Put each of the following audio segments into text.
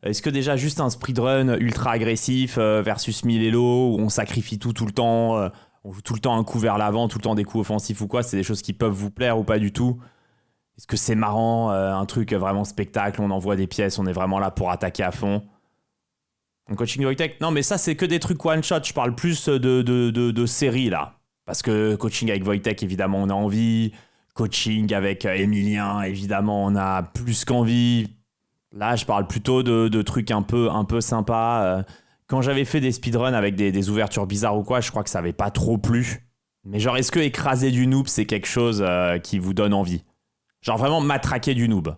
Est-ce que déjà juste un speedrun ultra agressif versus 1000 elo où on sacrifie tout le temps, on joue tout le temps un coup vers l'avant, tout le temps des coups offensifs ou quoi, c'est des choses qui peuvent vous plaire ou pas du tout? Est-ce que c'est marrant, un truc vraiment spectacle, on envoie des pièces, on est vraiment là pour attaquer à fond? Un coaching de Wojtek? Non, mais ça, c'est que des trucs one-shot. Je parle plus de séries, là. Parce que coaching avec Wojtek, évidemment, on a envie. Coaching avec Emilien, évidemment, on a plus qu'envie. Là, je parle plutôt de trucs un peu sympas. Quand j'avais fait des speedruns avec des ouvertures bizarres ou quoi, je crois que ça avait pas trop plu. Mais genre, est-ce que écraser du noob, c'est quelque chose qui vous donne envie? Genre vraiment matraquer du noob.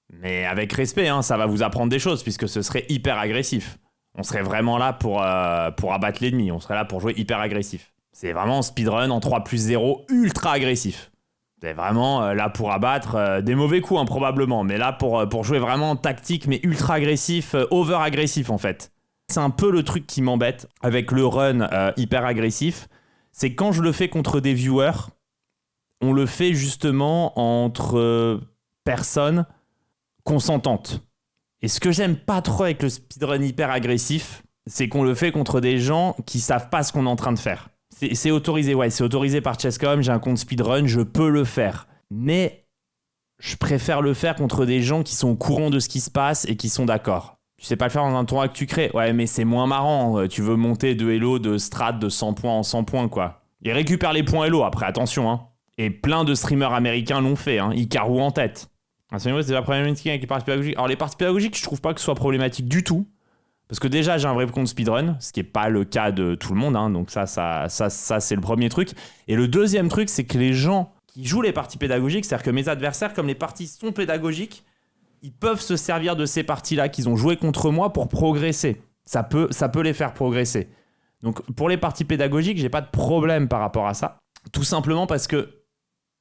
Mais avec respect, hein, ça va vous apprendre des choses, puisque ce serait hyper agressif. On serait vraiment là pour abattre l'ennemi. On serait là pour jouer hyper agressif. C'est vraiment un speedrun en 3+0 ultra agressif. C'est vraiment là pour abattre des mauvais coups, hein, probablement. Mais là pour jouer vraiment tactique, mais ultra agressif, over agressif en fait. C'est un peu le truc qui m'embête avec le run hyper agressif. C'est quand je le fais contre des viewers, on le fait justement entre personnes consentantes. Et ce que j'aime pas trop avec le speedrun hyper agressif, c'est qu'on le fait contre des gens qui savent pas ce qu'on est en train de faire. C'est autorisé, ouais, c'est autorisé par Chess.com, j'ai un compte speedrun, je peux le faire. Mais je préfère le faire contre des gens qui sont au courant de ce qui se passe et qui sont d'accord. Tu sais pas le faire dans un tournoi que tu crées? Ouais, mais c'est moins marrant. Tu veux monter de Elo, de strat de 100 points en 100 points, quoi. Et récupère les points Elo après, attention, hein. Et plein de streamers américains l'ont fait, hein. Hikaru en tête. C'est la problématique avec les parties pédagogiques. Alors, les parties pédagogiques, je trouve pas que ce soit problématique du tout. Parce que déjà, j'ai un vrai compte speedrun, ce qui n'est pas le cas de tout le monde. Hein, donc ça c'est le premier truc. Et le deuxième truc, c'est que les gens qui jouent les parties pédagogiques, c'est-à-dire que mes adversaires, comme les parties sont pédagogiques, ils peuvent se servir de ces parties-là qu'ils ont jouées contre moi pour progresser. Ça peut les faire progresser. Donc pour les parties pédagogiques, j'ai pas de problème par rapport à ça. Tout simplement parce que,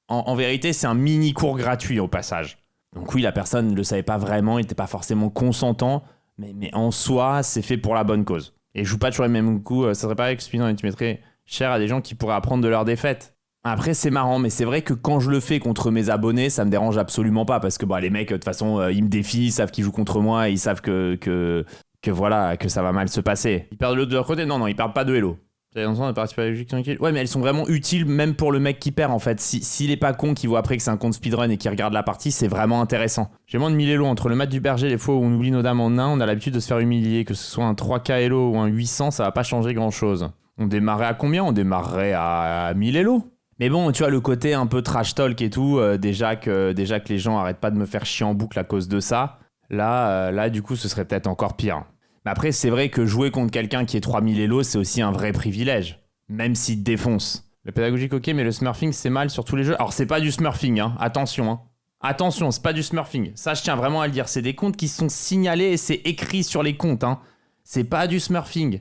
en vérité, c'est un mini cours gratuit au passage. Donc oui, la personne ne le savait pas vraiment, il n'était pas forcément consentant. Mais en soi, c'est fait pour la bonne cause. Et je joue pas toujours les mêmes coups. Ça serait pareil que speedrun et tu mettrais cher à des gens qui pourraient apprendre de leurs défaites. Après, c'est marrant, mais c'est vrai que quand je le fais contre mes abonnés, ça me dérange absolument pas. Parce que les mecs, de toute façon, ils me défient, ils savent qu'ils jouent contre moi, et ils savent que voilà, que ça va mal se passer. Ils perdent de leur côté? Non, ils perdent pas de Elo. Ouais, mais elles sont vraiment utiles même pour le mec qui perd en fait. S'il est pas con, qui voit après que c'est un compte speedrun et qui regarde la partie, c'est vraiment intéressant. J'ai moins de 1000 Elo entre le match du berger, les fois où on oublie nos dames en nain, on a l'habitude de se faire humilier. Que ce soit un 3K Elo ou un 800, ça va pas changer grand chose. On démarrait à combien? On démarrerait à 1000 Elo. Mais bon, tu vois, le côté un peu trash talk et tout, déjà que les gens arrêtent pas de me faire chier en boucle à cause de ça, là du coup, ce serait peut-être encore pire. Mais après, c'est vrai que jouer contre quelqu'un qui est 3000 Elo, c'est aussi un vrai privilège. Même s'il te défonce. Le pédagogique, ok, mais le smurfing, c'est mal sur tous les jeux. Alors, c'est pas du smurfing, hein. Attention, hein. Attention, c'est pas du smurfing. Ça, je tiens vraiment à le dire. C'est des comptes qui sont signalés et c'est écrit sur les comptes, hein. C'est pas du smurfing.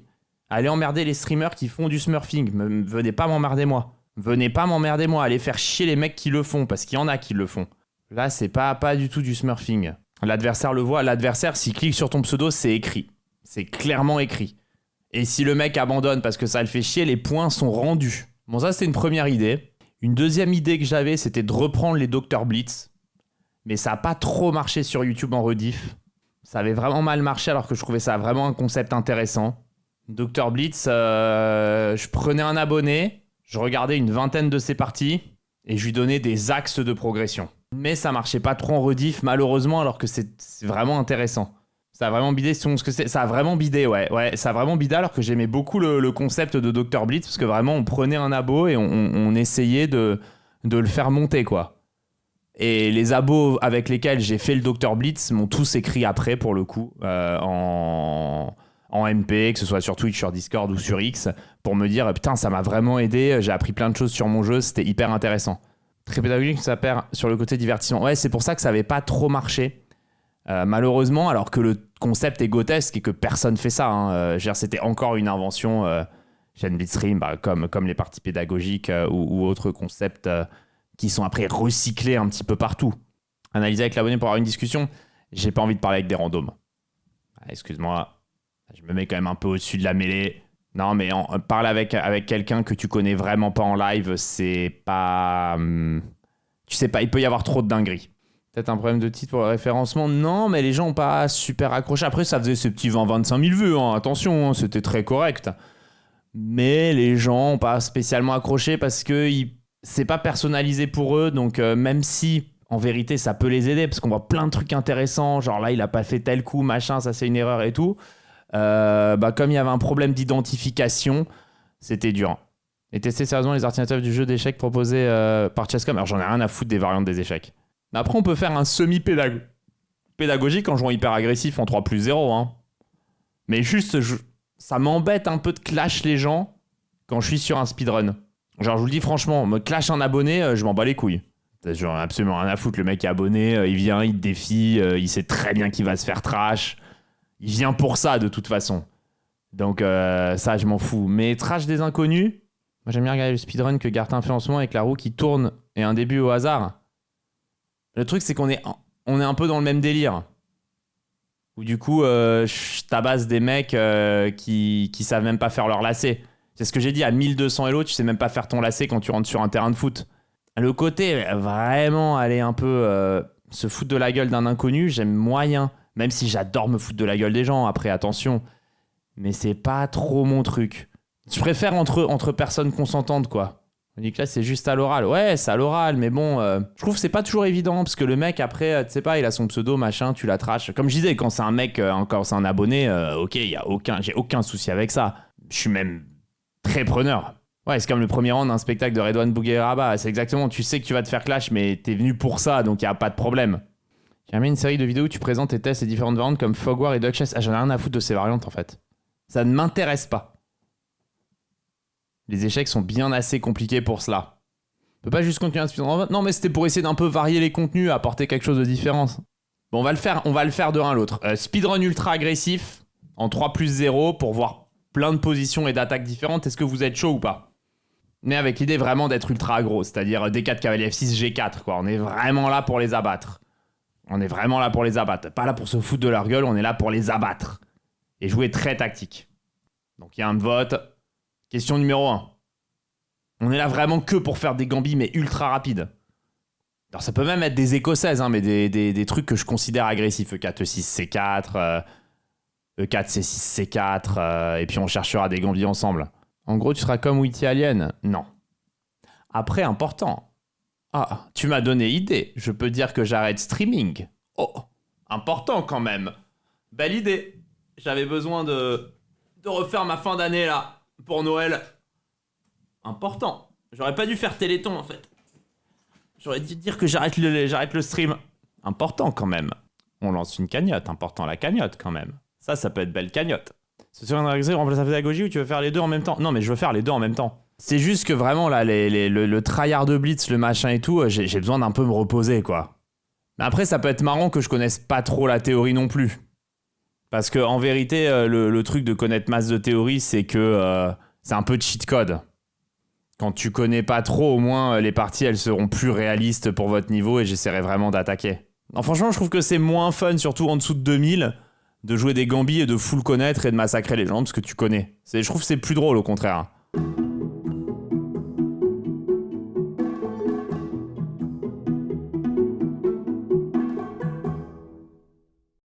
Allez emmerder les streamers qui font du smurfing. Venez pas m'emmerder moi. Venez pas m'emmerder moi. Allez faire chier les mecs qui le font, parce qu'il y en a qui le font. Là, c'est pas du tout du smurfing. L'adversaire le voit. L'adversaire, s'il clique sur ton pseudo, c'est écrit. C'est clairement écrit. Et si le mec abandonne parce que ça le fait chier, les points sont rendus. Bon, ça, c'était une première idée. Une deuxième idée que j'avais, c'était de reprendre les Dr Blitz. Mais ça n'a pas trop marché sur YouTube en rediff. Ça avait vraiment mal marché alors que je trouvais ça vraiment un concept intéressant. Dr Blitz, je prenais un abonné, je regardais une vingtaine de ses parties et je lui donnais des axes de progression. Mais ça marchait pas trop en rediff, malheureusement, alors que c'est vraiment intéressant. Ça a vraiment bidé, ce que c'est. Ça a vraiment bidé, ouais, ça a vraiment bidé, alors que j'aimais beaucoup le concept de Dr Blitz, parce que vraiment, on prenait un abo et on essayait de le faire monter, quoi. Et les abos avec lesquels j'ai fait le Dr Blitz m'ont tous écrit après, pour le coup, en MP, que ce soit sur Twitch, sur Discord ou sur X, pour me dire, putain, ça m'a vraiment aidé, j'ai appris plein de choses sur mon jeu, c'était hyper intéressant. Très pédagogique, ça perd sur le côté divertissement. Ouais, c'est pour ça que ça avait pas trop marché. Malheureusement, alors que le concept est grotesque et que personne fait ça, hein. C'était encore une invention chez Blitzstream, comme les parties pédagogiques ou autres concepts qui sont après recyclés un petit peu partout. Analyser avec l'abonné pour avoir une discussion, j'ai pas envie de parler avec des randoms. Excuse-moi, je me mets quand même un peu au-dessus de la mêlée. Non, mais parler avec quelqu'un que tu connais vraiment pas en live, c'est pas... tu sais pas, il peut y avoir trop de dingueries. Peut-être un problème de titre pour le référencement. Non, mais les gens n'ont pas super accroché. Après, ça faisait ces petits 20-25 000 vues. Hein. Attention, hein, c'était très correct. Mais les gens n'ont pas spécialement accroché parce que c'est pas personnalisé pour eux. Donc, même si, en vérité, ça peut les aider parce qu'on voit plein de trucs intéressants. Genre là, il a pas fait tel coup, machin, ça c'est une erreur et tout. Comme il y avait un problème d'identification, c'était dur. Et tester sérieusement les alternatives du jeu d'échecs proposé par Chess.com. Alors, j'en ai rien à foutre des variantes des échecs. Mais après, on peut faire un semi-pédagogique en jouant hyper agressif en 3+0. Hein. Mais juste, ça m'embête un peu de clash les gens quand je suis sur un speedrun. Genre, je vous le dis franchement, me clash un abonné, je m'en bats les couilles. J'en ai absolument rien à foutre. Le mec est abonné, il vient, il te défie, il sait très bien qu'il va se faire trash. Il vient pour ça, de toute façon. Donc, ça, je m'en fous. Mais trash des inconnus, moi, j'aime bien regarder le speedrun que Gartin fait en ce moment avec la roue qui tourne et un début au hasard. Le truc, c'est qu'on est un peu dans le même délire. Où du coup, je tabasse des mecs qui savent même pas faire leur lacet. C'est ce que j'ai dit, à 1200 Elo, tu sais même pas faire ton lacet quand tu rentres sur un terrain de foot. Le côté, vraiment aller un peu se foutre de la gueule d'un inconnu, j'aime moyen. Même si j'adore me foutre de la gueule des gens, après, attention. Mais c'est pas trop mon truc. Je préfère entre personnes consentantes, quoi. On dit que là, c'est juste à l'oral. Ouais, c'est à l'oral, mais bon, je trouve que c'est pas toujours évident, parce que le mec, après, tu sais pas, il a son pseudo, machin, tu la trash. Comme je disais, quand c'est un mec, encore c'est un abonné, ok, j'ai aucun souci avec ça. Je suis même très preneur. Ouais, c'est comme le premier round d'un spectacle de Redouane Bougueraba. C'est exactement, tu sais que tu vas te faire clash, mais t'es venu pour ça, donc y a pas de problème. J'ai mis une série de vidéos où tu présentes et testes les différentes variantes comme Fog War et Duck Chess. Ah, j'en ai rien à foutre de ces variantes, en fait. Ça ne m'intéresse pas. Les échecs sont bien assez compliqués pour cela. On peut pas juste continuer à speedrun. Non, mais c'était pour essayer d'un peu varier les contenus, apporter quelque chose de différent. Bon, on va le faire de l'un à l'autre. Speedrun ultra agressif, en 3+0, pour voir plein de positions et d'attaques différentes. Est-ce que vous êtes chaud ou pas? Mais avec l'idée vraiment d'être ultra aggro, c'est-à-dire D4, cavalier F6, G4, quoi. On est vraiment là pour les abattre. Pas là pour se foutre de leur gueule, on est là pour les abattre. Et jouer très tactique. Donc il y a un vote. Question numéro 1. On est là vraiment que pour faire des gambits, mais ultra rapides. Alors ça peut même être des écossaises, hein, mais des trucs que je considère agressifs. E4, E6, C4, E4, C6, C4, et puis on cherchera des gambits ensemble. En gros, tu seras comme Witty Alien? Non. Après, important. Ah, tu m'as donné idée. Je peux dire que j'arrête streaming. Oh, important quand même. Belle idée. J'avais besoin de refaire ma fin d'année là, pour Noël. Important. J'aurais pas dû faire Téléthon en fait. J'aurais dû dire que j'arrête le stream. Important quand même. On lance une cagnotte. Important la cagnotte quand même. Ça peut être belle cagnotte. C'est sur un exercice remplace la pédagogie ou tu veux faire les deux en même temps? Non, mais je veux faire les deux en même temps. C'est juste que vraiment là, le tryhard de blitz, le machin et tout, j'ai besoin d'un peu me reposer quoi. Mais après, ça peut être marrant que je connaisse pas trop la théorie non plus. Parce que en vérité, le truc de connaître masse de théorie, c'est que c'est un peu de cheat code. Quand tu connais pas trop, au moins les parties elles seront plus réalistes pour votre niveau et j'essaierai vraiment d'attaquer. Non, franchement, je trouve que c'est moins fun, surtout en dessous de 2000, de jouer des gambits et de full connaître et de massacrer les gens parce que tu connais. Je trouve que c'est plus drôle au contraire.